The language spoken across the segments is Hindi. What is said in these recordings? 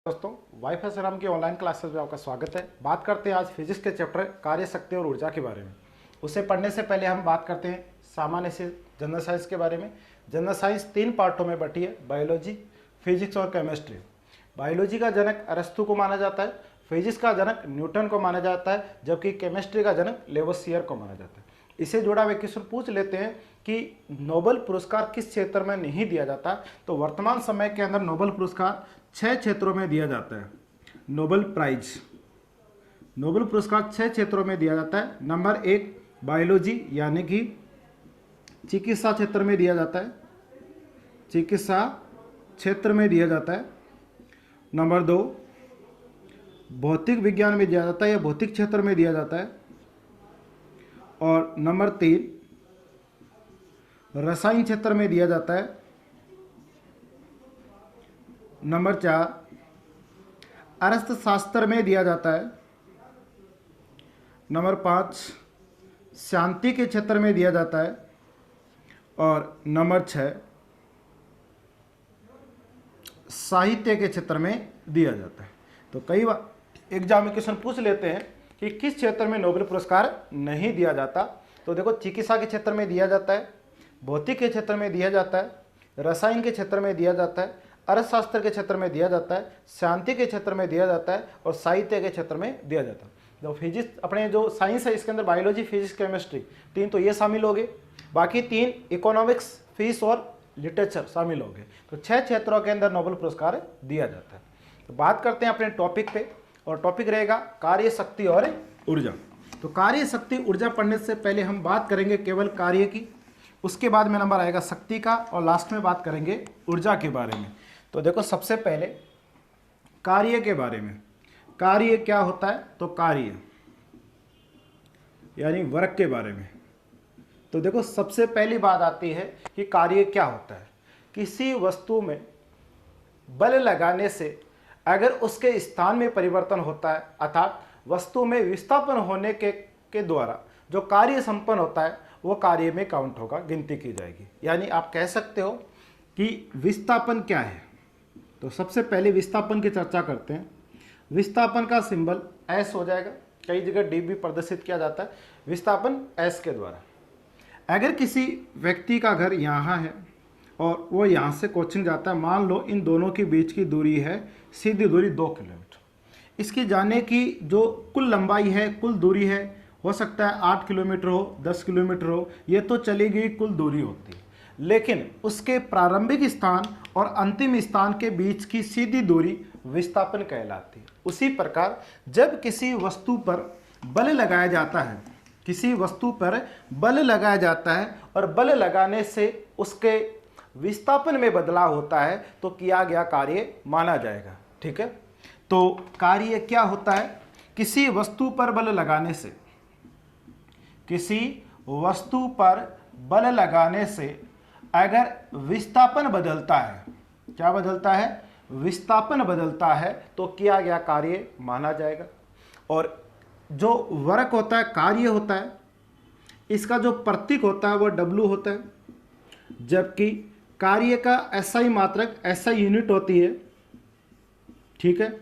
दोस्तों, वाईफाई सराम की ऑनलाइन क्लासेस में आपका स्वागत है। बात करते हैं आज फिजिक्स के चैप्टर कार्य शक्ति और ऊर्जा के बारे में। उसे पढ़ने से पहले हम बात करते हैं सामान्य से जनरल साइंस के बारे में। जनरल साइंस 3 पार्टों में बटी है, बायोलॉजी, फिजिक्स और केमिस्ट्री। बायोलॉजी का जनक अरस्तु को माना जाता है, फिजिक्स का जनक न्यूटन को माना जाता है, जबकि केमिस्ट्री का जनक लेवोसियर को माना जाता है। इसे जुड़ा हुआ क्वेश्चन पूछ लेते हैं कि नोबेल पुरस्कार किस क्षेत्र में नहीं दिया जाता। तो वर्तमान समय के अंदर नोबेल पुरस्कार 6 क्षेत्रों में दिया जाता है। नोबेल पुरस्कार 6 क्षेत्रों में दिया जाता है। नंबर 1 बायोलॉजी यानी कि चिकित्सा क्षेत्र में दिया जाता है, चिकित्सा क्षेत्र में दिया जाता है। नंबर 2 भौतिक विज्ञान में दिया जाता है या भौतिक क्षेत्र में दिया जाता है। और नंबर 3 रसायन क्षेत्र में दिया जाता है। नंबर 4 अर्थशास्त्र में दिया जाता है। नंबर 5 शांति के क्षेत्र में दिया जाता है। और नंबर 6 साहित्य के क्षेत्र में दिया जाता है। तो कई बार एग्जाम में क्वेश्चन पूछ लेते हैं कि किस क्षेत्र में नोबेल पुरस्कार नहीं दिया जाता। तो देखो, चिकित्सा के क्षेत्र में दिया जाता है, भौतिक के क्षेत्र में दिया जाता है, रसायन के क्षेत्र में दिया जाता है, अर्थशास्त्र के क्षेत्र में दिया जाता है, शांति के क्षेत्र में दिया जाता है और साहित्य के क्षेत्र में दिया जाता है। जो फिजिक्स अपने जो साइंस है इसके अंदर बायोलॉजी, फिजिक्स, केमिस्ट्री 3 तो ये शामिल हो गए, बाकी 3 इकोनॉमिक्स, फिजिक्स और लिटरेचर शामिल हो गए। तो 6 क्षेत्रों के अंदर नोबेल पुरस्कार दिया जाता है। तो बात करते हैं अपने टॉपिक पे, और टॉपिक रहेगा कार्य शक्ति और ऊर्जा। तो कार्य शक्ति ऊर्जा पढ़ने से पहले हम बात करेंगे केवल कार्य की, उसके बाद में नंबर आएगा शक्ति का, और लास्ट में बात करेंगे ऊर्जा के बारे में। तो देखो, सबसे पहले कार्य के बारे में। कार्य क्या होता है? तो कार्य यानी वर्क के बारे में। तो देखो, सबसे पहली बात आती है कि कार्य क्या होता है। किसी वस्तु में बल लगाने से अगर उसके स्थान में परिवर्तन होता है, अर्थात वस्तु में विस्थापन होने के द्वारा जो कार्य संपन्न होता है वो कार्य में काउंट होगा, गिनती की जाएगी। यानी आप कह सकते हो कि विस्थापन क्या है। तो सबसे पहले विस्थापन की चर्चा करते हैं। विस्थापन का सिंबल एस हो जाएगा, कई जगह डी भी प्रदर्शित किया जाता है, विस्थापन एस के द्वारा। अगर किसी व्यक्ति का घर यहाँ है और वो यहाँ से कोचिंग जाता है, मान लो इन दोनों के बीच की दूरी है, सीधी दूरी 2 किलोमीटर। इसकी जाने की जो कुल लंबाई है, कुल दूरी है, हो सकता है 8 किलोमीटर हो, 10 किलोमीटर हो, ये तो चली गई कुल दूरी होती है। लेकिन उसके प्रारंभिक स्थान और अंतिम स्थान के बीच की सीधी दूरी विस्थापन कहलाती है। उसी प्रकार जब किसी वस्तु पर बल लगाया जाता है, किसी वस्तु पर बल लगाया जाता है और बल लगाने से उसके विस्थापन में बदलाव होता है, तो किया गया कार्य माना जाएगा। ठीक है, तो कार्य क्या होता है? किसी वस्तु पर बल लगाने से, किसी वस्तु पर बल लगाने से अगर विस्थापन बदलता है, क्या बदलता है? विस्थापन बदलता है, तो किया गया कार्य माना जाएगा। और जो वर्क होता है, कार्य होता है, इसका जो प्रतीक होता है वो W होता है, जबकि कार्य का SI मात्रक, SI यूनिट होती है। ठीक है,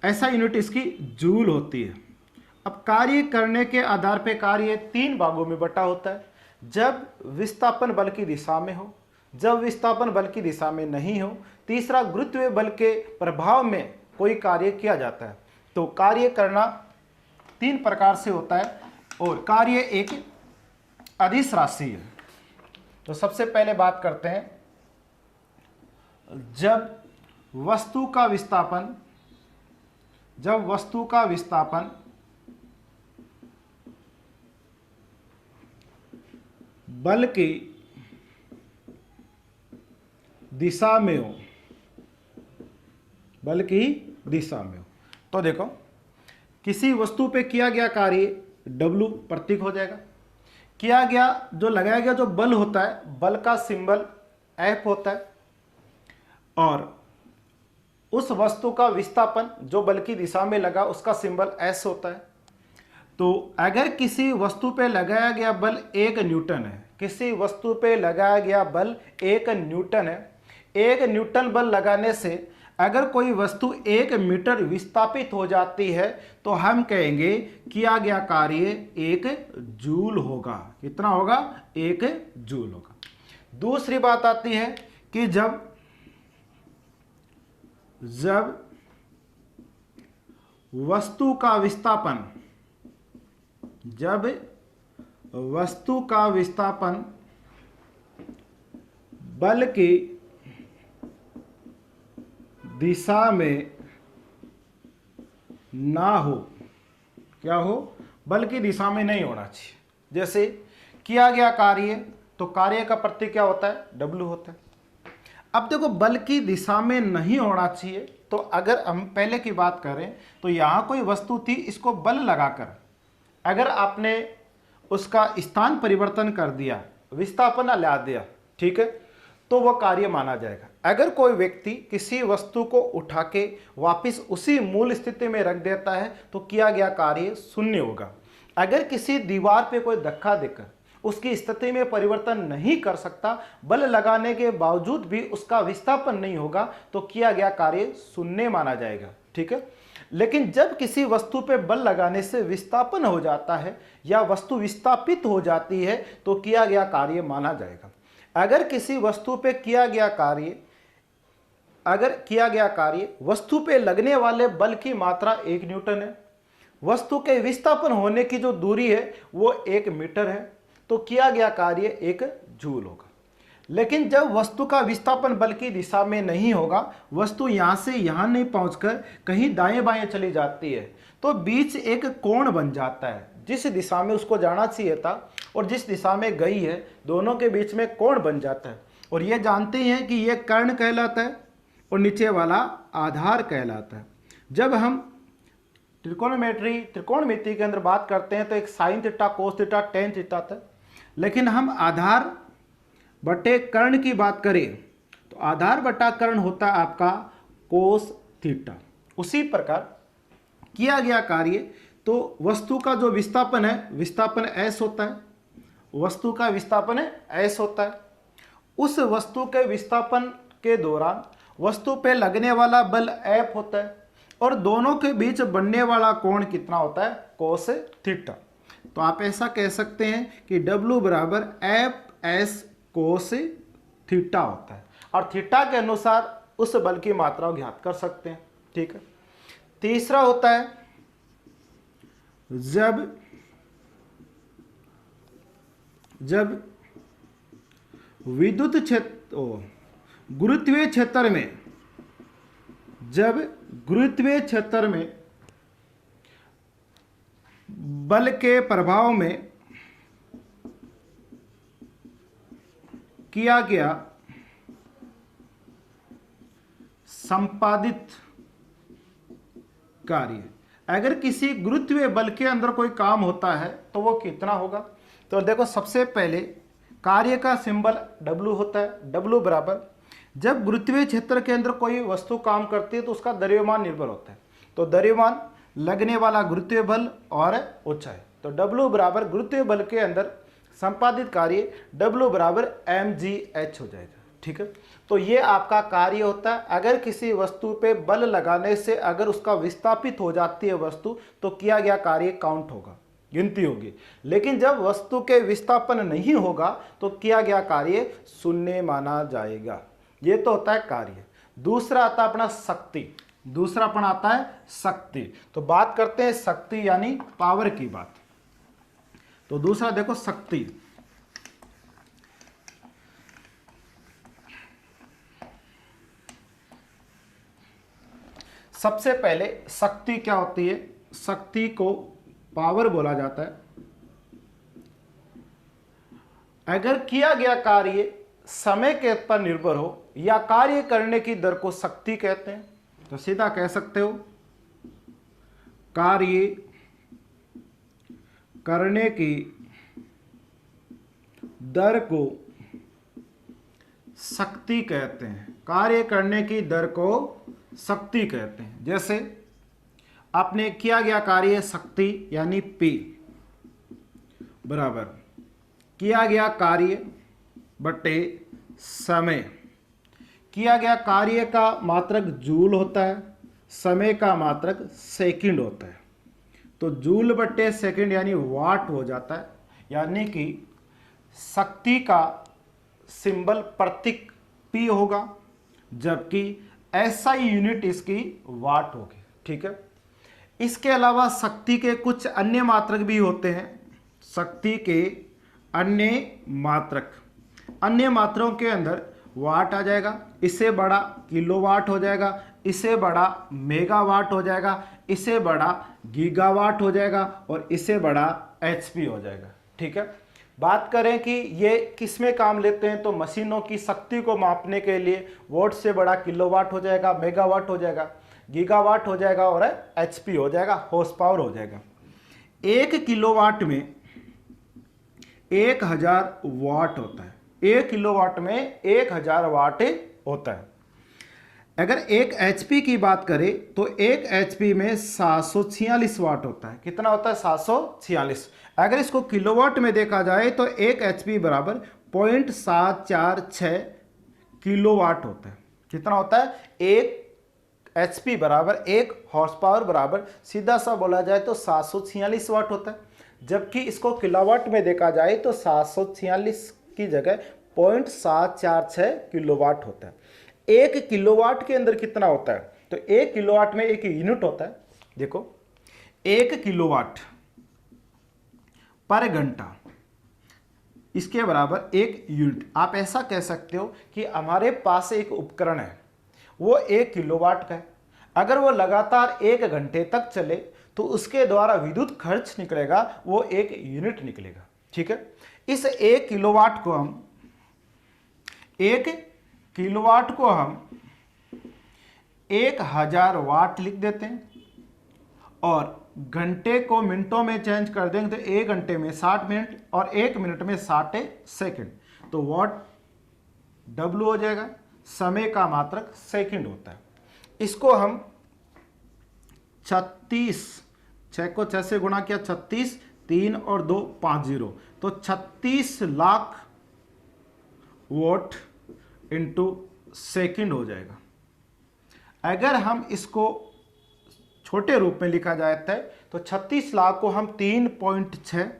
SI यूनिट इसकी जूल होती है। अब कार्य करने के आधार पे कार्य 3 भागों में बटा होता है। जब विस्थापन बल की दिशा में हो, जब विस्थापन बल की दिशा में नहीं हो, तीसरा गुरुत्वीय बल के प्रभाव में कोई कार्य किया जाता है। तो कार्य करना 3 प्रकार से होता है, और कार्य एक अदिश राशि है। तो सबसे पहले बात करते हैं, जब वस्तु का विस्थापन बल की दिशा में हो, बल की दिशा में हो। तो देखो, किसी वस्तु पे किया गया कार्य W प्रतीक हो जाएगा। किया गया जो लगाया गया जो बल होता है, बल का सिंबल F होता है, और उस वस्तु का विस्थापन जो बल की दिशा में लगा उसका सिंबल S होता है। तो अगर किसी वस्तु पे लगाया गया बल 1 न्यूटन है, किसी वस्तु पे लगाया गया बल 1 न्यूटन है, 1 न्यूटन बल लगाने से अगर कोई वस्तु 1 मीटर विस्थापित हो जाती है तो हम कहेंगे किया गया कार्य 1 जूल होगा। कितना होगा? 1 जूल होगा। दूसरी बात आती है कि जब वस्तु का विस्थापन बल की दिशा में ना हो, क्या हो? बल की दिशा में नहीं होना चाहिए। जैसे किया गया कार्य, तो कार्य का प्रतीक क्या होता है? W होता है। अब देखो, बल की दिशा में नहीं होना चाहिए, तो अगर हम पहले की बात करें तो यहां कोई वस्तु थी, इसको बल लगाकर अगर आपने उसका स्थान परिवर्तन कर दिया, विस्थापन ला दिया, ठीक है, तो वह कार्य माना जाएगा। अगर कोई व्यक्ति किसी वस्तु को उठा के वापस उसी मूल स्थिति में रख देता है तो किया गया कार्य शून्य होगा। अगर किसी दीवार पे कोई धक्का देकर उसकी स्थिति में परिवर्तन नहीं कर सकता, बल लगाने के बावजूद भी उसका विस्थापन नहीं होगा, तो किया गया कार्य शून्य माना जाएगा, ठीक है। लेकिन जब किसी वस्तु पे बल लगाने से विस्थापन हो जाता है या वस्तु विस्थापित हो जाती है तो किया गया कार्य माना जाएगा। अगर किसी वस्तु पे किया गया कार्य वस्तु पे लगने वाले बल की मात्रा 1 न्यूटन है, वस्तु के विस्थापन होने की जो दूरी है वो 1 मीटर है, तो किया गया कार्य 1 जूल होगा। लेकिन जब वस्तु का विस्थापन बल की दिशा में नहीं होगा, वस्तु यहां से यहां नहीं पहुंचकर कहीं दाएं बाएं चली जाती है, तो बीच एक कोण बन जाता है। जिस दिशा में उसको जाना चाहिए था और जिस दिशा में गई है, दोनों के बीच में कोण बन जाता है। और ये जानते हैं कि ये कर्ण कहलाता है और नीचे वाला आधार कहलाता है। जब हम त्रिकोणमिति के अंदर बात करते हैं तो एक sine theta, cos theta, tan theta था। लेकिन हम आधार बटे कर्ण की बात करें तो आधार बटा कर्ण होता है आपका कोस थीटा। उसी प्रकार किया गया कार्य, तो वस्तु का जो विस्थापन है, विस्थापन s होता है, वस्तु का विस्थापन है s होता है। उस वस्तु के विस्थापन के दौरान वस्तु पे लगने वाला बल F होता है और दोनों के बीच बनने वाला कोण कितना होता है? Cos theta. तो आप ऐसा कह सकते हैं कि W बराबर F S कोस थीटा होता है और थीटा के अनुसार उस बल की मात्रा ज्ञात कर सकते हैं, ठीक है। तीसरा होता है जब विद्युत क्षेत्र गुरुत्वीय क्षेत्र में बल के प्रभाव में किया गया संपादित कार्य, अगर किसी गुरुत्वीय बल के अंदर कोई काम होता है तो वो कितना होगा? तो देखो, सबसे पहले कार्य का सिंबल W होता है। W बराबर, जब गुरुत्वीय क्षेत्र के अंदर कोई वस्तु काम करती है तो उसका द्रव्यमान निर्भर होता है। तो द्रव्यमान, लगने वाला गुरुत्वीय बल और ऊंचाई, तो W बराबर गुरुत्वीय बल के अंदर संपादित कार्य W बराबर mgh हो जाएगा, ठीक है। तो ये आपका कार्य होता है। अगर किसी वस्तु पे बल लगाने से अगर उसका विस्थापित हो जाती है वस्तु, तो किया गया कार्य काउंट होगा, गिनती होगी। लेकिन जब वस्तु के विस्थापन नहीं होगा तो किया गया कार्य शून्य माना जाएगा। ये तो होता है कार्य। दूसरा आता है अपना शक्ति। दूसरा अपना आता है शक्ति। तो बात करते हैं शक्ति यानी पावर की बात। तो दूसरा देखो शक्ति। सबसे पहले शक्ति क्या होती है? शक्ति को पावर बोला जाता है। अगर किया गया कार्य समय के पर निर्भर हो या कार्य करने की दर को शक्ति कहते हैं, तो सीधा कह सकते हो कार्य करने की दर को शक्ति कहते हैं। कार्य करने की दर को शक्ति कहते हैं। जैसे आपने किया गया कार्य शक्ति यानी P बराबर किया गया कार्य बटे समय। किया गया कार्य का मात्रक जूल होता है, समय का मात्रक सेकंड होता है। तो जूल बट्टे सेकंड यानी वाट हो जाता है, यानी कि शक्ति का सिंबल प्रतीक P होगा, जबकि SI यूनिट इसकी वाट होगी। ठीक है। इसके अलावा शक्ति के कुछ अन्य मात्रक भी होते हैं। शक्ति के अन्य मात्रों के अंदर वाट आ जाएगा, इससे बड़ा किलोवाट हो जाएगा, इससे बड़ा मेगावाट हो जाएगा, इससे बड़ा गीगावाट हो जाएगा और इससे बड़ा HP हो जाएगा। ठीक है। बात करें कि ये किस में काम लेते हैं, तो मशीनों की शक्ति को मापने के लिए वोट से बड़ा किलोवाट हो जाएगा, मेगावाट हो जाएगा, गीगावाट हो जाएगा और HP हो जाएगा, हॉर्स पावर हो जाएगा। 1 किलोवाट में 1000 वाट होता है। 1 किलोवाट में 1000 वाट होता है। अगर 1 HP की बात करें तो 1 HP में 746 वाट होता है। कितना होता है? 746। अगर इसको किलोवाट में देखा जाए तो 1 HP बराबर 0.746 किलोवाट होता है। कितना होता है? 1 HP बराबर 1 हॉर्स पावर बराबर सीधा सा बोला जाए तो 746 वाट होता है। जबकि इसको किलोवाट में देखा जाए तो 746 की जगह 0.746 किलोवाट होता है। 1 किलोवाट के अंदर कितना होता है? तो 1 किलोवाट में एक यूनिट होता है। देखो, 1 किलोवाट पर घंटा, इसके बराबर 1 यूनिट। आप ऐसा कह सकते हो कि हमारे पास एक उपकरण है, वो 1 किलोवाट का है। अगर वो लगातार 1 घंटे तक चले तो उसके द्वारा विद्युत खर्च निकलेगा वो 1 यूनिट निकलेगा। ठीक है। इस 1 किलोवाट को हम 1000 वाट लिख देते हैं और घंटे को मिनटों में चेंज कर देंगे तो 1 घंटे में 60 मिनट और 1 मिनट में 60 सेकंड, तो वाट W हो जाएगा। समय का मात्रक सेकंड होता है। इसको हम 36, 6 को 6 से गुणा किया, 36, 3 और 2 50, तो 36 लाख वोट इंटू सेकंड हो जाएगा। अगर हम इसको छोटे रूप में लिखा जाता है तो 36 लाख को हम 3.6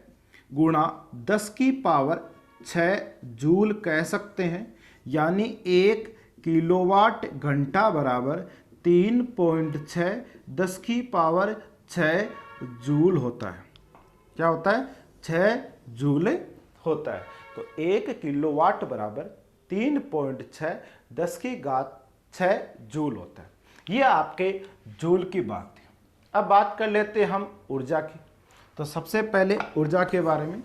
गुणा 10 की पावर 6 जूल कह सकते हैं, यानी 1 किलोवाट घंटा बराबर 3.6 10 की पावर 6 जूल होता है। क्या होता है? 6 जूल होता है। तो 1 किलोवाट बराबर 3.6 10 की घात 6 जूल होता है। ये आपके जूल की बात है। अब बात कर लेते हैं हम ऊर्जा की। तो सबसे पहले ऊर्जा के बारे में,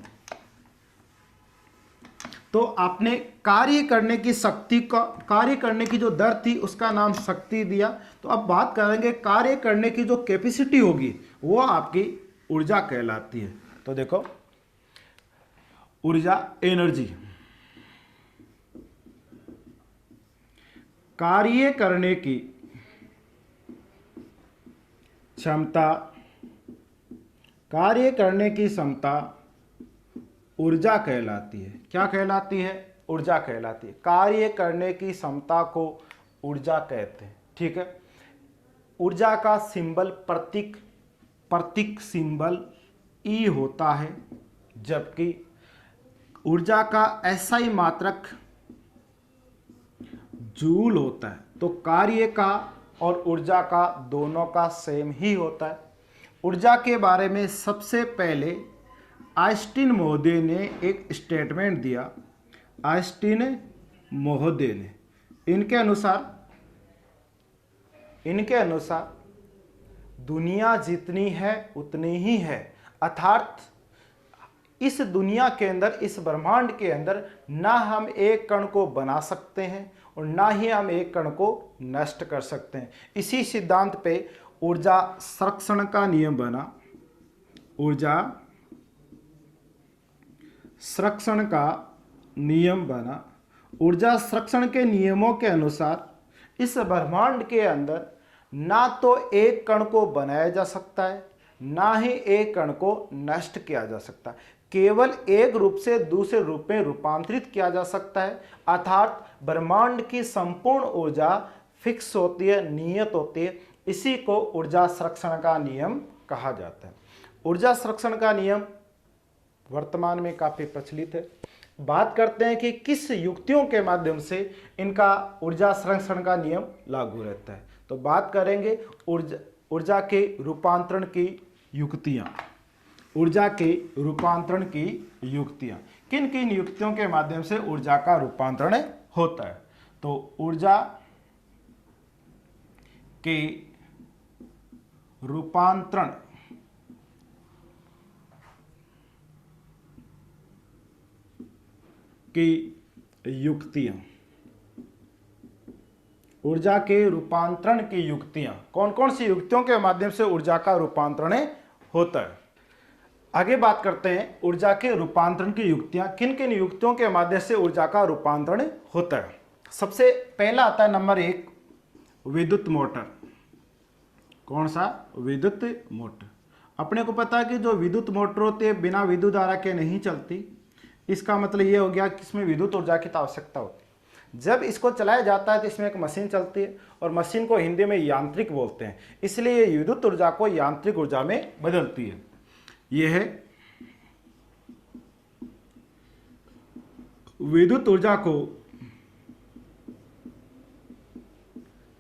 तो आपने कार्य करने की शक्ति का, कार्य करने की जो दर थी उसका नाम शक्ति दिया। तो अब बात करेंगे कार्य करने की जो कैपेसिटी होगी वो आपकी ऊर्जा कहलाती है। तो देखो, ऊर्जा एनर्जी, कार्य करने की क्षमता, कार्य करने की क्षमता ऊर्जा कहलाती है। क्या कहलाती है? ऊर्जा कहलाती है। कार्य करने की क्षमता को ऊर्जा कहते हैं। ठीक है। ऊर्जा का सिंबल प्रतीक सिंबल E होता है, जबकि ऊर्जा का SI मात्रक जूल होता है। तो कार्य का और ऊर्जा का दोनों का सेम ही होता है। ऊर्जा के बारे में सबसे पहले आइंस्टीन महोदय ने एक स्टेटमेंट दिया। आइंस्टीन महोदय ने, इनके अनुसार दुनिया जितनी है उतनी ही है। अर्थात इस दुनिया के अंदर, इस ब्रह्मांड के अंदर ना हम एक कण को बना सकते हैं और ना ही हम एक कण को नष्ट कर सकते हैं। इसी सिद्धांत पे ऊर्जा संरक्षण का नियम बना। ऊर्जा संरक्षण का नियम बना। ऊर्जा संरक्षण के नियमों के अनुसार इस ब्रह्मांड के अंदर ना तो एक कण को बनाया जा सकता है, ना ही एक कण को नष्ट किया जा सकता है। केवल एक रूप से दूसरे रूप में रूपांतरित किया जा सकता है, अर्थात ब्रह्मांड की संपूर्ण ऊर्जा फिक्स होती है, नियत होती है। इसी को ऊर्जा संरक्षण का नियम कहा जाता है। ऊर्जा संरक्षण का नियम वर्तमान में काफी प्रचलित है। बात करते हैं कि किस युक्तियों के माध्यम से इनका ऊर्जा संरक्षण का नियम लागू रहता है। तो बात करेंगे ऊर्जा के रूपांतरण की युक्तियां। ऊर्जा के रूपांतरण की युक्तियां, किन किन युक्तियों के माध्यम से ऊर्जा का रूपांतरण होता है? तो ऊर्जा के रूपांतरण की युक्तियां। ऊर्जा के रूपांतरण की युक्तियां, कौन कौन सी युक्तियों के माध्यम से ऊर्जा का रूपांतरण होता है? आगे बात करते हैं ऊर्जा के रूपांतरण की युक्तियां, किन किन युक्तियों के माध्यम से ऊर्जा का रूपांतरण होता है। सबसे पहला आता है नंबर 1, विद्युत मोटर। कौन सा? विद्युत मोटर। अपने को पता है कि जो विद्युत मोटर होती है बिना विद्युत धारा के नहीं चलती। इसका मतलब ये हो गया कि इसमें विद्युत ऊर्जा की आवश्यकता होती है। जब इसको चलाया जाता है तो इसमें एक मशीन चलती है, और मशीन को हिंदी में यांत्रिक बोलते हैं, इसलिए ये विद्युत ऊर्जा को यांत्रिक ऊर्जा में बदलती है। यह है विद्युत ऊर्जा को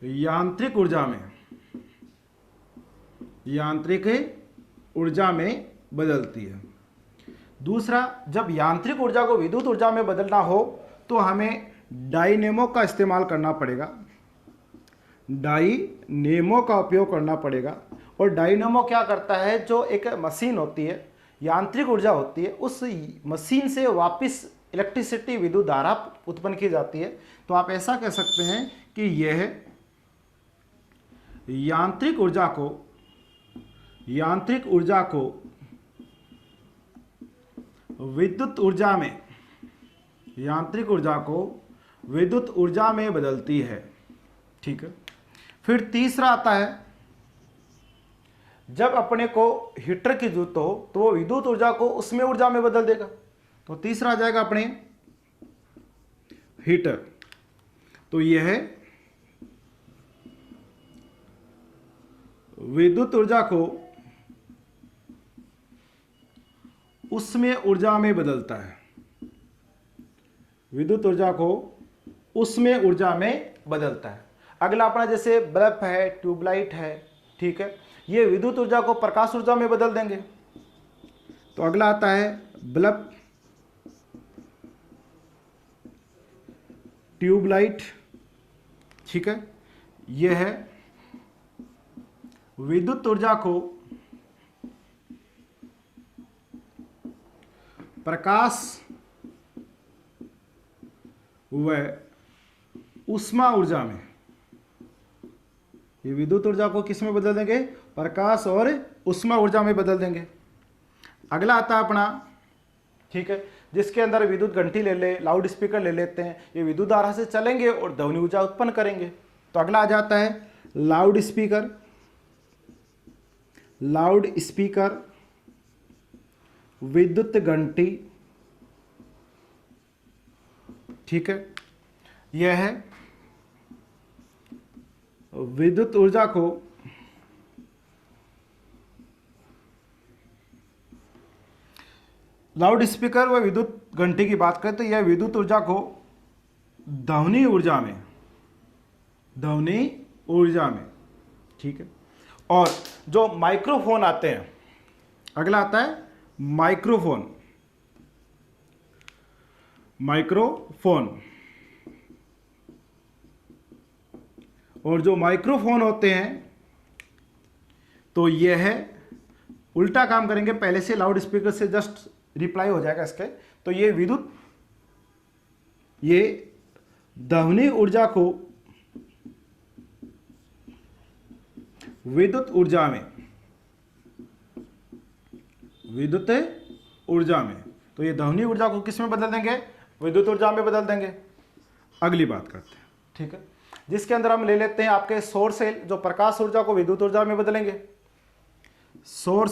यांत्रिक ऊर्जा में बदलती है। दूसरा, जब यांत्रिक ऊर्जा को विद्युत ऊर्जा में बदलना हो तो हमें डायनेमो का इस्तेमाल करना पड़ेगा, डायनेमो का उपयोग करना पड़ेगा। और डायनेमो क्या करता है, जो एक मशीन होती है, यांत्रिक ऊर्जा होती है, उस मशीन से वापस इलेक्ट्रिसिटी विद्युत धारा उत्पन्न की जाती है। तो आप ऐसा कह सकते हैं कि यह यांत्रिक ऊर्जा को विद्युत ऊर्जा में, यांत्रिक ऊर्जा को विद्युत ऊर्जा में बदलती है। ठीक है। फिर तीसरा आता है, जब अपने को हीटर की जरूरत हो तो वो विद्युत ऊर्जा को उसमें ऊर्जा में बदल देगा। तो तीसरा आ जाएगा अपने हीटर। तो यह है विद्युत ऊर्जा को उसमें ऊर्जा में बदलता है, विद्युत ऊर्जा को उसमें ऊर्जा में बदलता है। अगला अपना जैसे बल्ब है, ट्यूबलाइट है, ठीक है, ये विद्युत ऊर्जा को प्रकाश ऊर्जा में बदल देंगे। तो अगला आता है बल्ब, ट्यूबलाइट, ठीक है, यह है विद्युत ऊर्जा को प्रकाश व ऊष्मा ऊर्जा में, ये विद्युत ऊर्जा को किस में बदल देंगे? प्रकाश और ऊष्मा ऊर्जा में बदल देंगे। अगला आता है अपना, ठीक है, जिसके अंदर विद्युत घंटी ले ले, लाउड स्पीकर ले लेते हैं, ये विद्युत धारा से चलेंगे और ध्वनि ऊर्जा उत्पन्न करेंगे। तो अगला आ जाता है लाउड स्पीकर, लाउड स्पीकर, विद्युत घंटी, ठीक है, यह है विद्युत ऊर्जा को लाउड स्पीकर व विद्युत घंटी की बात करें तो यह विद्युत ऊर्जा को ध्वनि ऊर्जा में, ठीक है। और जो माइक्रोफोन आते हैं, अगला आता है माइक्रोफोन, और जो माइक्रोफोन होते हैं तो यह है उल्टा काम करेंगे, पहले से लाउड स्पीकर से जस्ट रिप्लाई हो जाएगा इसके। तो ये ध्वनि ऊर्जा को विद्युत ऊर्जा में, तो ये ध्वनि ऊर्जा को किस में बदल देंगे? विद्युत ऊर्जा में बदल देंगे। अगली बात करते हैं, ठीक है, जिसके अंदर हम ले लेते हैं आपके सौर सेल, जो प्रकाश ऊर्जा को विद्युत ऊर्जा में बदलेंगे। सौर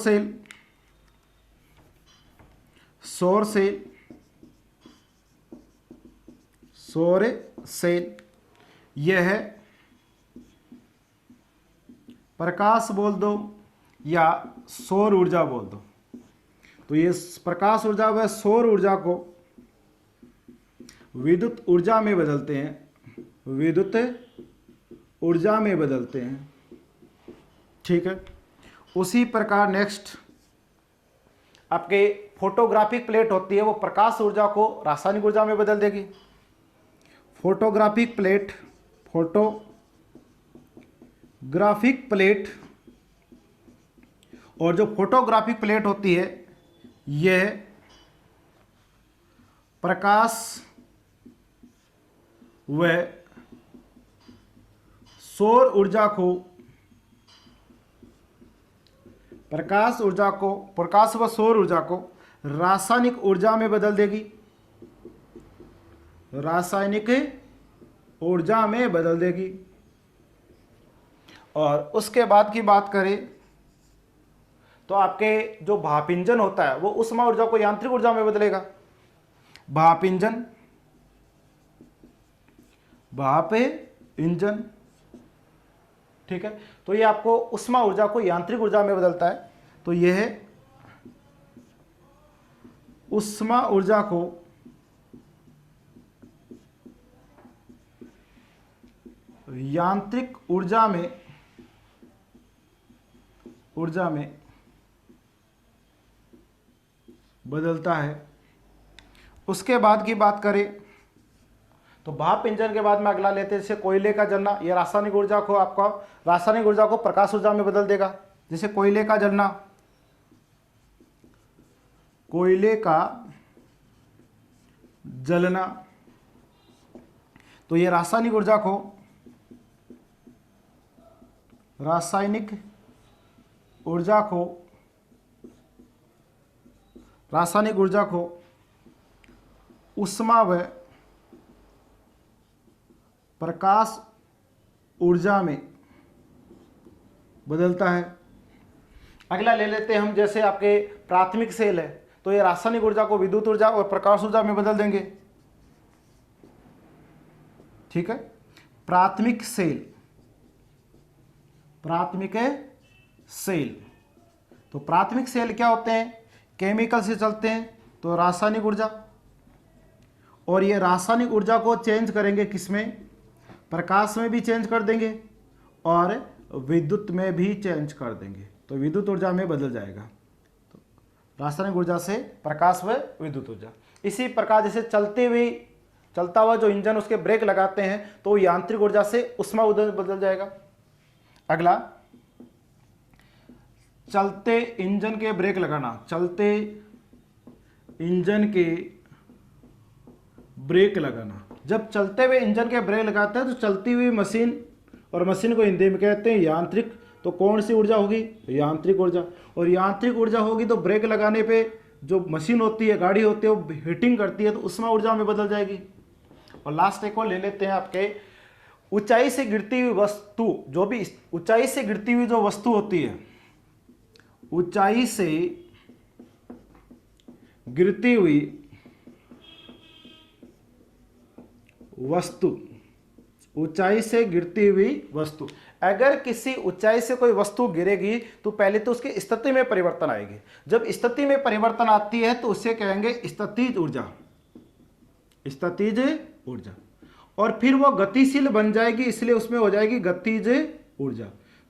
सौर सेल, सौर सेल यह है प्रकाश बोल दो या सौर ऊर्जा बोल दो। तो ये प्रकाश ऊर्जा व सौर ऊर्जा को विद्युत ऊर्जा में बदलते हैं, विद्युत ऊर्जा में बदलते हैं। ठीक है। उसी प्रकार नेक्स्ट आपके फोटोग्राफिक प्लेट होती है, वो प्रकाश ऊर्जा को रासायनिक ऊर्जा में बदल देगी। फोटोग्राफिक प्लेट, फोटोग्राफिक प्लेट, और जो फोटोग्राफिक प्लेट होती है यह प्रकाश व सौर ऊर्जा को, प्रकाश व सौर ऊर्जा को रासायनिक ऊर्जा में बदल देगी, रासायनिक ऊर्जा में बदल देगी। और उसके बाद की बात करें तो आपके जो भाप इंजन होता है वो ऊष्मा ऊर्जा को यांत्रिक ऊर्जा में बदलेगा। भाप इंजन, भाप इंजन, ठीक है। तो ये आपको ऊष्मा ऊर्जा को यांत्रिक ऊर्जा में बदलता है। तो यह है ऊष्मा ऊर्जा को यांत्रिक ऊर्जा में बदलता है। उसके बाद की बात करें तो भाप इंजन के बाद में अगला लेते हैं जैसे कोयले का जलना, यह रासायनिक ऊर्जा को आपका रासायनिक ऊर्जा को प्रकाश ऊर्जा में बदल देगा। जैसे कोयले का जलना, कोयले का जलना, तो ये रासायनिक ऊर्जा को ऊष्मा व प्रकाश ऊर्जा में बदलता है। अगला ले लेते हैं हम, जैसे आपके प्राथमिक सेल है तो ये रासायनिक ऊर्जा को विद्युत ऊर्जा और प्रकाश ऊर्जा में बदल देंगे। ठीक है। प्राथमिक सेल, तो प्राथमिक सेल क्या होते हैं? केमिकल से चलते हैं, तो रासायनिक ऊर्जा, और ये रासायनिक ऊर्जा को चेंज करेंगे किसमें? प्रकाश में भी चेंज कर देंगे और विद्युत में भी चेंज कर देंगे, तो विद्युत ऊर्जा में बदल जाएगा। तो रासायनिक ऊर्जा से प्रकाश व विद्युत ऊर्जा। इसी प्रकार जैसे चलता हुआ जो इंजन उसके ब्रेक लगाते हैं तो यांत्रिक ऊर्जा से ऊष्मा ऊर्जा में बदल जाएगा। अगला, चलते इंजन के ब्रेक लगाना, चलते इंजन के ब्रेक लगाना। जब चलते हुए इंजन के ब्रेक लगाते हैं तो चलती हुई मशीन, और मशीन को हिंदी में कहते हैं यांत्रिक, तो कौन सी ऊर्जा होगी? यांत्रिक ऊर्जा। और यांत्रिक ऊर्जा होगी तो ब्रेक लगाने पे जो मशीन होती है, गाड़ी होती है, वो हीटिंग करती है तो ऊष्मा ऊर्जा में बदल जाएगी। और लास्ट एक और ले लेते हैं आपके, ऊंचाई से गिरती हुई वस्तु, जो भी ऊंचाई से गिरती हुई जो वस्तु होती है, ऊंचाई से गिरती हुई वस्तु, ऊंचाई से गिरती हुई वस्तु, अगर किसी ऊंचाई से कोई वस्तु गिरेगी तो पहले तो उसकी स्थिति में परिवर्तन आएगी। जब स्थिति में परिवर्तन आती है तो उसे कहेंगे स्थितिज ऊर्जा, स्थितिज ऊर्जा। और फिर वो गतिशील बन जाएगी, इसलिए उसमें हो जाएगी गतिज ऊर्जा।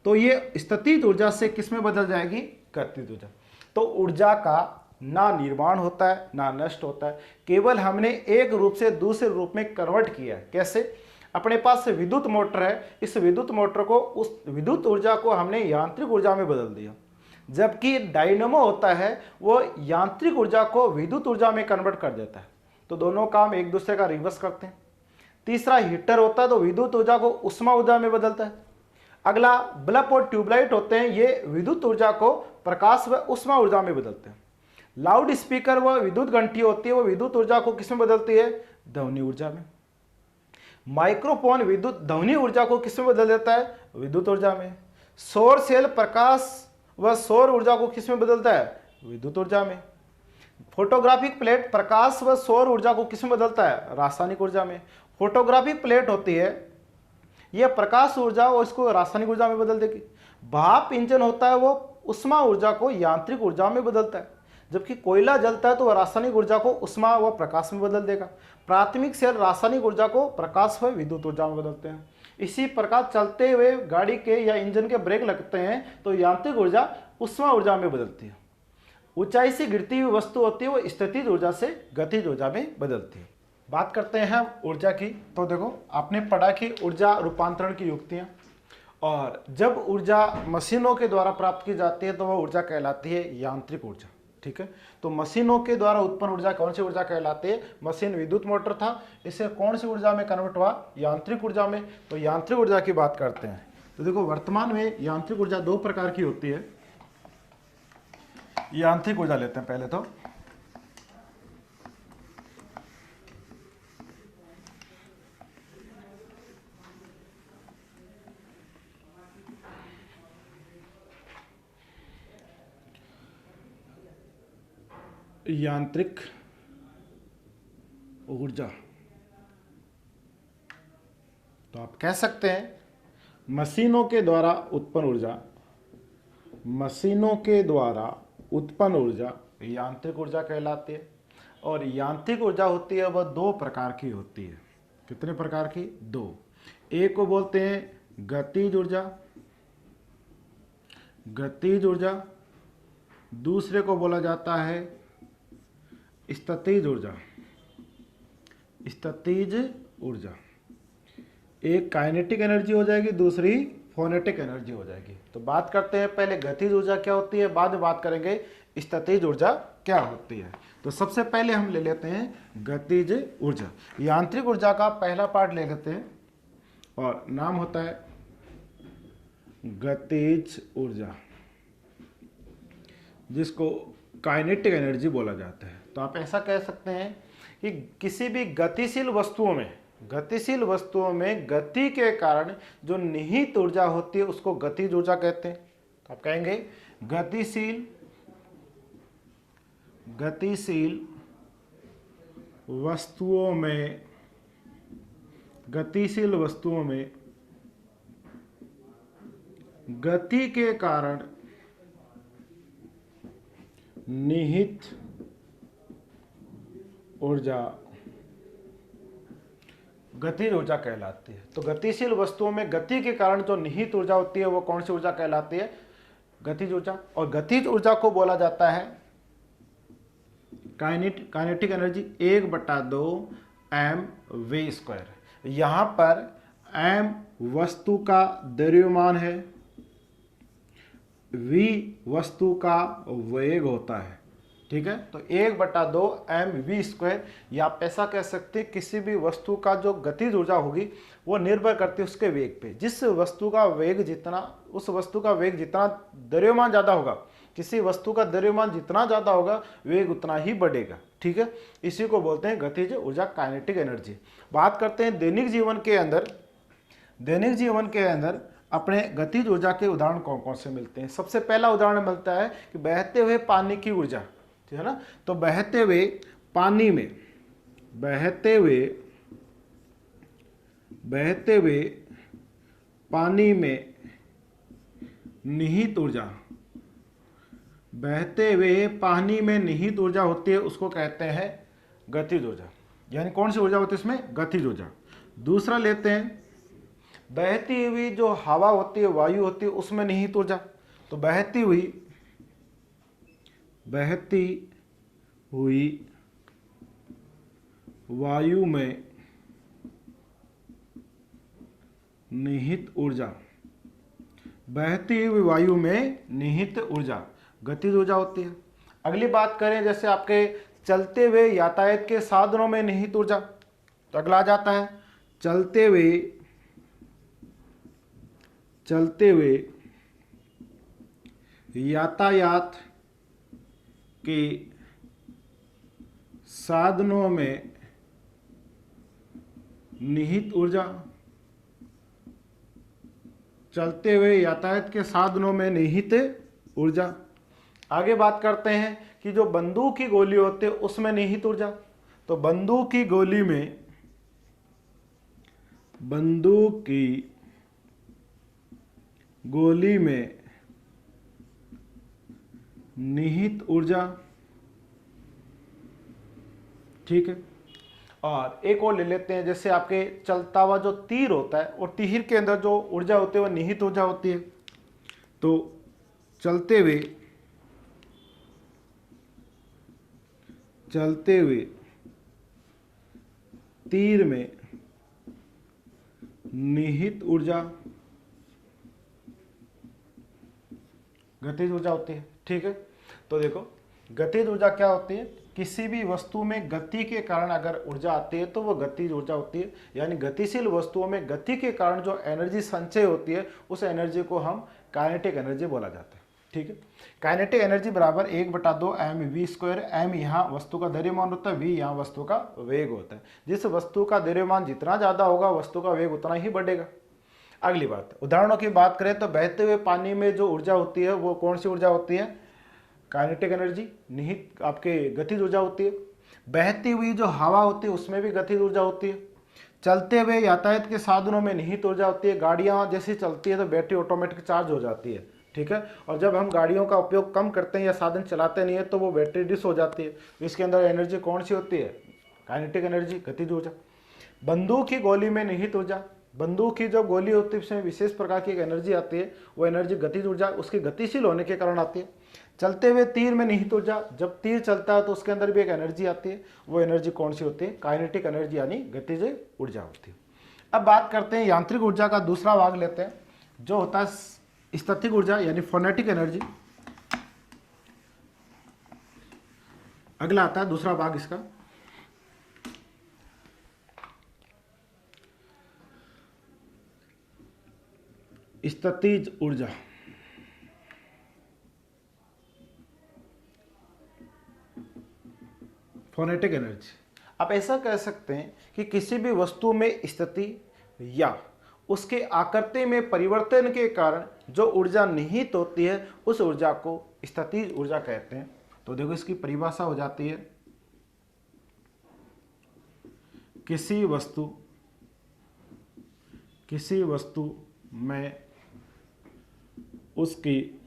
तो ये स्थितिज ऊर्जा से किस में बदल जाएगी? गतिज ऊर्जा। तो ऊर्जा का ना निर्माण होता है ना नष्ट होता है, केवल हमने एक रूप से दूसरे रूप में कन्वर्ट किया है। कैसे? अपने पास विद्युत मोटर है, इस विद्युत मोटर को, उस विद्युत ऊर्जा को हमने यांत्रिक ऊर्जा में बदल दिया। जबकि डायनेमो होता है वो यांत्रिक ऊर्जा को विद्युत ऊर्जा में कन्वर्ट कर देता है। तो दोनों काम एक दूसरे का रिवर्स करते हैं। तीसरा हीटर होता है तो विद्युत ऊर्जा को ऊष्मा ऊर्जा में बदलता है। अगला बल्ब और ट्यूबलाइट होते हैं, ये विद्युत ऊर्जा को प्रकाश व ऊष्मा ऊर्जा में बदलते हैं। लाउड स्पीकर व विद्युत घंटी होती है, वो विद्युत ऊर्जा को किसमें बदलती है? ध्वनि ऊर्जा में। माइक्रोफोन विद्युत ध्वनि ऊर्जा को किसमें बदल देता है? विद्युत ऊर्जा में। सौर सेल प्रकाश व सौर ऊर्जा को किसमें बदलता है? विद्युत ऊर्जा में। फोटोग्राफिक प्लेट प्रकाश व सौर ऊर्जा को किसमें बदलता है? रासायनिक ऊर्जा में। फोटोग्राफिक प्लेट होती है यह प्रकाश ऊर्जा और इसको रासायनिक ऊर्जा में बदल देगी। भाप इंजन होता है वो उष्मा ऊर्जा को यांत्रिक ऊर्जा में बदलता है, जबकि कोयला जलता है तो वह रासायनिक ऊर्जा को उष्मा व प्रकाश में बदल देगा। प्राथमिक सेल रासायनिक ऊर्जा को प्रकाश व विद्युत ऊर्जा में बदलते हैं। इसी प्रकार चलते हुए गाड़ी के या इंजन के ब्रेक लगते हैं तो यांत्रिक ऊर्जा उष्मा ऊर्जा में बदलती है। ऊंचाई से गिरती हुई वस्तु होती है वो स्थितिज ऊर्जा से गतिज ऊर्जा में बदलती है। बात करते हैं हम ऊर्जा की। तो देखो, आपने पढ़ा कि ऊर्जा रूपांतरण की युक्तियां, और जब ऊर्जा मशीनों के द्वारा प्राप्त की जाती है तो वह ऊर्जा कहलाती है यांत्रिक ऊर्जा। ठीक है, तो मशीनों के द्वारा उत्पन्न ऊर्जा कौन सी ऊर्जा कहलाती है? मशीन विद्युत मोटर था, इसे कौन सी ऊर्जा में कन्वर्ट हुआ? यांत्रिक ऊर्जा में। तो यांत्रिक ऊर्जा की बात करते हैं तो देखो, वर्तमान में यांत्रिक ऊर्जा दो प्रकार की होती है। यांत्रिक ऊर्जा लेते हैं पहले तो। यांत्रिक ऊर्जा, तो आप कह सकते हैं मशीनों के द्वारा उत्पन्न ऊर्जा, मशीनों के द्वारा उत्पन्न ऊर्जा यांत्रिक ऊर्जा कहलाती है। और यांत्रिक ऊर्जा होती है वह दो प्रकार की होती है। कितने प्रकार की? दो। एक को बोलते हैं गतिज ऊर्जा, गतिज ऊर्जा। दूसरे को बोला जाता है स्थितिज ऊर्जा, स्थितिज ऊर्जा। एक काइनेटिक एनर्जी हो जाएगी, दूसरी फोनेटिक एनर्जी हो जाएगी। तो बात करते हैं पहले गतिज ऊर्जा क्या होती है, बाद में बात करेंगे स्थितिज ऊर्जा क्या होती है। तो सबसे पहले हम ले लेते हैं गतिज ऊर्जा। यांत्रिक ऊर्जा का पहला पार्ट ले लेते हैं और नाम होता है गतिज ऊर्जा, जिसको काइनेटिक एनर्जी बोला जाता है। तो आप ऐसा कह सकते हैं कि किसी भी गतिशील वस्तुओं में गति के कारण जो निहित ऊर्जा होती है उसको गतिज ऊर्जा कहते हैं। तो आप कहेंगे गतिशील वस्तुओं में गति के कारण निहित ऊर्जा गतिज ऊर्जा कहलाती है। तो गतिशील वस्तुओं में गति के कारण जो निहित ऊर्जा होती है वो कौन सी ऊर्जा कहलाती है? गतिज ऊर्जा। और गतिज ऊर्जा को बोला जाता है काइनेटिक एनर्जी 1/2 mv²। यहां पर m वस्तु का द्रव्यमान है, v वस्तु का वेग होता है। ठीक है, तो 1/2 mv², या आप ऐसा कह सकते हैं किसी भी वस्तु का जो गतिज ऊर्जा होगी वो निर्भर करती है उसके वेग पे। जिस वस्तु का वेग जितना, उस वस्तु का वेग जितना द्रव्यमान ज़्यादा होगा, किसी वस्तु का द्रव्यमान जितना ज़्यादा होगा वेग उतना ही बढ़ेगा। ठीक है, इसी को बोलते हैं गतिज ऊर्जा, काइनेटिक एनर्जी। बात करते हैं दैनिक जीवन के अंदर अपने गतिज ऊर्जा के उदाहरण कौन कौन से मिलते हैं। सबसे पहला उदाहरण मिलता है कि बहते हुए पानी की ऊर्जा, ठीक है ना। तो बहते हुए पानी में निहित ऊर्जा, बहते हुए पानी में निहित ऊर्जा होती है, उसको कहते हैं गतिज ऊर्जा। यानी कौन सी ऊर्जा होती है इसमें? गतिज ऊर्जा। दूसरा लेते हैं बहती हुई जो हवा होती है, वायु होती है, उसमें निहित ऊर्जा। तो बहती हुई वायु में निहित ऊर्जा, बहती हुई वायु में निहित ऊर्जा गतिज ऊर्जा होती है। अगली बात करें जैसे आपके चलते हुए यातायात के साधनों में निहित ऊर्जा, तो अगला आ जाता है चलते हुए यातायात के साधनों में निहित ऊर्जा, चलते हुए यातायात के साधनों में निहित ऊर्जा। आगे बात करते हैं कि जो बंदूक की गोली होती है उसमें निहित ऊर्जा। तो बंदूक की गोली में निहित ऊर्जा, ठीक है। और एक और ले लेते हैं, जैसे आपके चलता हुआ जो तीर होता है और तीर के अंदर जो ऊर्जा होती है वो निहित ऊर्जा होती है। तो चलते हुए तीर में निहित ऊर्जा गतिज ऊर्जा होती है, ठीक है। तो देखो गतिज ऊर्जा क्या होती है, किसी भी वस्तु में गति के कारण अगर ऊर्जा आती है तो वो गतिज ऊर्जा होती है। यानी गतिशील वस्तुओं में गति के कारण जो एनर्जी संचय होती है उस एनर्जी को हम काइनेटिक एनर्जी बोला जाता है, ठीक है। काइनेटिक एनर्जी बराबर 1/2 mv²। m यहाँ वस्तु का द्रव्यमान होता है, v यहाँ वस्तु का वेग होता है। जिस वस्तु का द्रव्यमान जितना ज़्यादा होगा वस्तु का वेग उतना ही बढ़ेगा। अगली बात, उदाहरणों की बात करें तो बहते हुए पानी में जो ऊर्जा होती है वो कौन सी ऊर्जा होती है, काइनेटिक एनर्जी, निहित आपके गतिज ऊर्जा होती है। बहती हुई जो हवा होती है उसमें भी गतिज ऊर्जा होती है। चलते हुए यातायात के साधनों में निहित ऊर्जा होती है। गाड़ियाँ जैसी चलती है तो बैटरी ऑटोमेटिक चार्ज हो जाती है, ठीक है। और जब हम गाड़ियों का उपयोग कम करते हैं या साधन चलाते नहीं है तो वो बैटरी डिस हो जाती है। इसके अंदर एनर्जी कौन सी होती है, काइनेटिक एनर्जी, गतिज ऊर्जा। बंदूक की गोली में निहित ऊर्जा, बंदूक की जो गोली होती है उसमें विशेष प्रकार की एक एनर्जी आती है, वो एनर्जी गतिज ऊर्जा उसकी गतिशील होने के कारण आती है। चलते हुए तीर में निहित ऊर्जा, जब तीर चलता है तो उसके अंदर भी एक एनर्जी आती है, वो एनर्जी कौन सी होती है, काइनेटिक एनर्जी यानी गतिज ऊर्जा होती है। अब बात करते हैं यांत्रिक ऊर्जा का दूसरा भाग लेते हैं जो होता है स्थैतिक ऊर्जा यानी फोनेटिक एनर्जी। अगला आता है दूसरा भाग इसका, स्थितिज ऊर्जा। फोनेटिक एनर्जी, आप ऐसा कह सकते हैं कि किसी भी वस्तु में स्थिति या उसके आकृति में परिवर्तन के कारण जो ऊर्जा निहित होती है उस ऊर्जा को स्थितिज ऊर्जा कहते हैं। तो देखो इसकी परिभाषा हो जाती है, किसी वस्तु में उसकी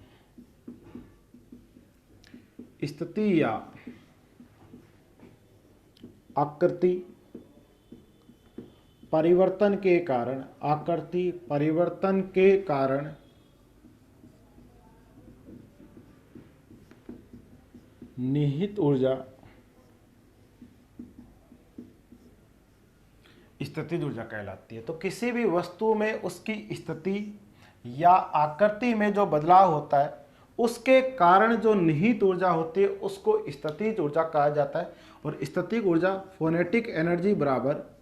स्थिति या आकृति परिवर्तन के कारण निहित ऊर्जा स्थितिज ऊर्जा कहलाती है। तो किसी भी वस्तु में उसकी स्थिति या आकृति में जो बदलाव होता है उसके कारण जो निहित ऊर्जा होती है उसको स्थितिज ऊर्जा कहा जाता है। और स्थितिज ऊर्जा फोनेटिक एनर्जी बराबर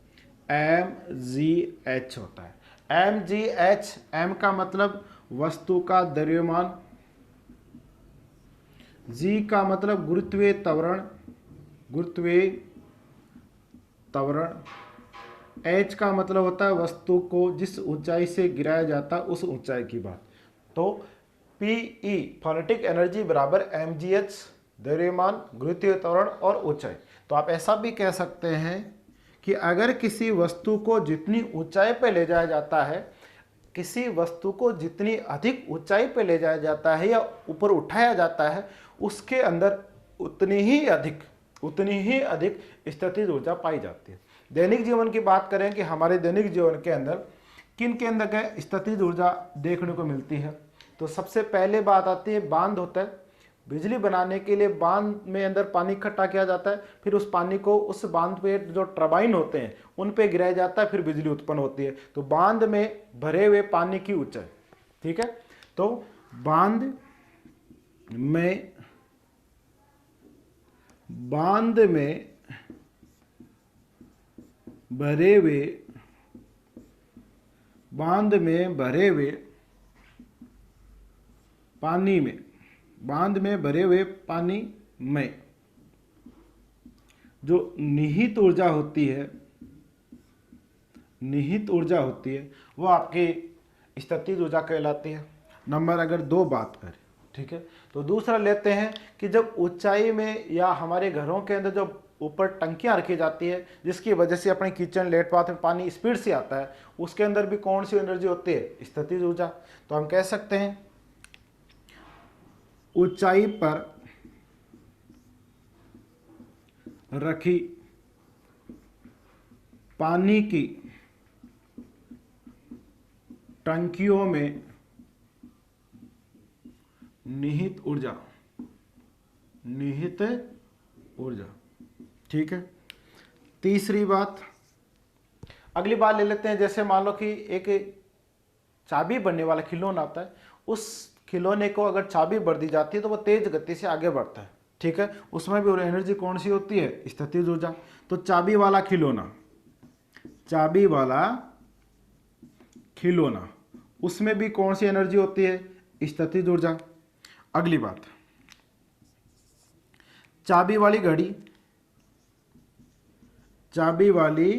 mgh होता है। mgh, m का मतलब वस्तु का द्रव्यमान, g का मतलब गुरुत्वीय त्वरण, h का मतलब होता है वस्तु को जिस ऊंचाई से गिराया जाता है उस ऊंचाई की बात। तो PE फोनेटिक एनर्जी बराबर mgh, द्रव्यमान, गुरुत्वीय त्वरण और ऊंचाई। तो आप ऐसा भी कह सकते हैं कि अगर किसी वस्तु को जितनी ऊंचाई पे ले जाया जाता है, किसी वस्तु को जितनी अधिक ऊंचाई पे ले जाया जाता है या ऊपर उठाया जाता है उसके अंदर उतनी ही अधिक स्थितिज ऊर्जा पाई जाती है। दैनिक जीवन की बात करें कि हमारे दैनिक जीवन के अंदर किन के अंदर स्थितिज ऊर्जा देखने को मिलती है, तो सबसे पहले बात आती है बांध होता है। बिजली बनाने के लिए बांध में अंदर पानी इकट्ठा किया जाता है, फिर उस पानी को उस बांध पे जो टरबाइन होते हैं उन पे गिराया जाता है, फिर बिजली उत्पन्न होती है। तो बांध में भरे हुए पानी की ऊंचाई, ठीक है। तो बांध में भरे हुए पानी में जो निहित ऊर्जा होती है वो आपकी स्थितिज ऊर्जा कहलाती है। नंबर अगर 2 बात करें ठीक है। तो दूसरा लेते हैं कि जब ऊंचाई में या हमारे घरों के अंदर जब ऊपर टंकियां रखी जाती है जिसकी वजह से अपने किचन लेट बाथ में पानी स्पीड से आता है, उसके अंदर भी कौन सी एनर्जी होती है? स्थितिज ऊर्जा। तो हम कह सकते हैं ऊंचाई पर रखी पानी की टंकियों में निहित ऊर्जा, निहित ऊर्जा। ठीक है। तीसरी बात, अगली बात ले लेते हैं। जैसे मान लो कि एक चाबी बनने वाला खिलौना आता है, उस खिलौने को अगर चाबी भर दी जाती है तो वो तेज गति से आगे बढ़ता है। ठीक है। उसमें भी एनर्जी कौन सी होती है? स्थितिज ऊर्जा। तो चाबी वाला खिलौना, चाबी वाला खिलौना, उसमें भी कौन सी एनर्जी होती है? स्थितिज ऊर्जा। अगली बात, चाबी वाली घड़ी, चाबी वाली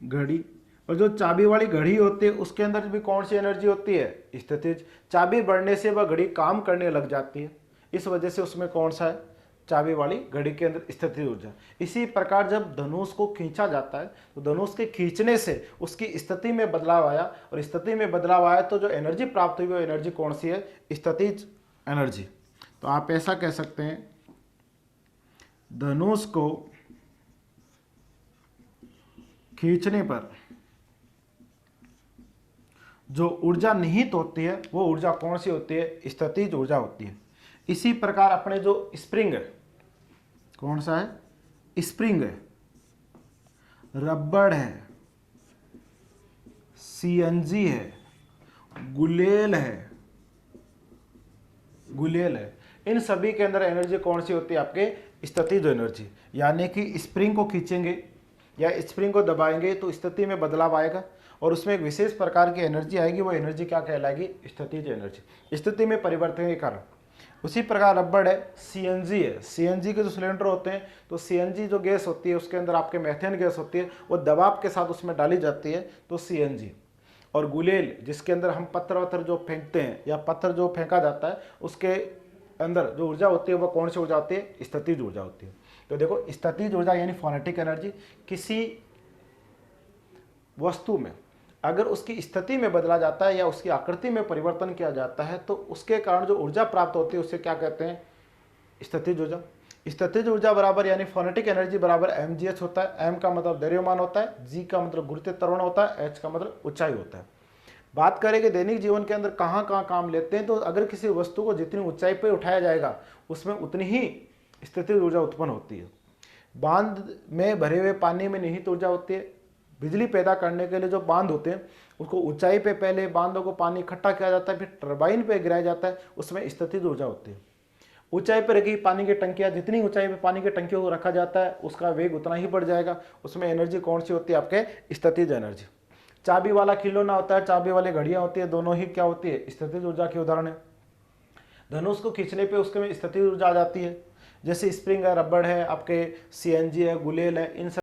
घड़ी, और जो चाबी वाली घड़ी होती है उसके अंदर भी कौन सी एनर्जी होती है? स्थितिज। चाबी बढ़ने से वह घड़ी काम करने लग जाती है, इस वजह से उसमें कौन सा है? चाबी वाली घड़ी के अंदर स्थितिज ऊर्जा। इसी प्रकार जब धनुष को खींचा जाता है तो धनुष के खींचने से उसकी स्थिति में बदलाव आया, और स्थिति में बदलाव आया तो जो एनर्जी प्राप्त हुई वो एनर्जी कौन सी है? स्थितिज एनर्जी। तो आप ऐसा कह सकते हैं, धनुष को खींचने पर जो ऊर्जा निहित होती है वो ऊर्जा कौन सी होती है? स्थितिज ऊर्जा होती है। इसी प्रकार अपने जो स्प्रिंग है, कौन सा है? स्प्रिंग है, रबड़ है, सीएनजी है, गुलेल है, गुलेल है, इन सभी के अंदर एनर्जी कौन सी होती है? आपके स्थितिज एनर्जी। यानी कि स्प्रिंग को खींचेंगे या स्प्रिंग को दबाएंगे तो स्थिति में बदलाव आएगा और उसमें एक विशेष प्रकार की एनर्जी आएगी। वो एनर्जी क्या कहलाएगी? स्थितिज एनर्जी, स्थिति में परिवर्तन के कारण। उसी प्रकार रबड़ है, सीएनजी है, सीएनजी के जो सिलेंडर होते हैं तो सीएनजी जो गैस होती है उसके अंदर आपके मेथेन गैस होती है, वो दबाव के साथ उसमें डाली जाती है तो सीएनजी। और गुलेल जिसके अंदर हम पत्थर वत्थर जो फेंकते हैं या पत्थर जो फेंका जाता है उसके अंदर जो ऊर्जा होती है वो कौन सी ऊर्जा होती है? स्थितिज ऊर्जा होती है। तो देखो, स्थितिज ऊर्जा यानी फोनेटिक एनर्जी, किसी वस्तु में अगर उसकी स्थिति में बदला जाता है या उसकी आकृति में परिवर्तन किया जाता है तो उसके कारण जो ऊर्जा प्राप्त होती है उससे क्या कहते हैं? स्थितिज ऊर्जा। स्थितिज ऊर्जा बराबर यानी फोनेटिक एनर्जी बराबर mgh होता है। m का मतलब द्रव्यमान होता है, g का मतलब गुरुत्वीय त्वरण होता है, h का मतलब ऊंचाई होता है। बात करें कि दैनिक जीवन के अंदर कहाँ कहाँ काम लेते हैं, तो अगर किसी वस्तु को जितनी ऊंचाई पर उठाया जाएगा उसमें उतनी ही स्थितिज ऊर्जा उत्पन्न होती है। बांध में भरे हुए पानी में निहित ऊर्जा होती है। बिजली पैदा करने के लिए जो बांध होते हैं उसको ऊंचाई पे पहले बांधों को पानी इकट्ठा किया जाता है, फिर टरबाइन पे गिराया जाता है, उसमें स्थितिज ऊर्जा होती है। ऊंचाई पर रखी पानी की टंकियां, जितनी ऊंचाई पे पानी की टंकियों को रखा जाता है उसका वेग उतना ही बढ़ जाएगा, उसमें एनर्जी कौन सी होती है? आपके स्थितिज एनर्जी। चाबी वाला खिलौना होता है, चाबी वाली घड़ियां होती है, दोनों ही क्या होती है? स्थितिज ऊर्जा के उदाहरण है। धनुष को खींचने पे उसके में स्थितिज ऊर्जा आ जाती है, जैसे स्प्रिंग है, रबड़ है, आपके सीएनजी है, गुलेल है, इन सब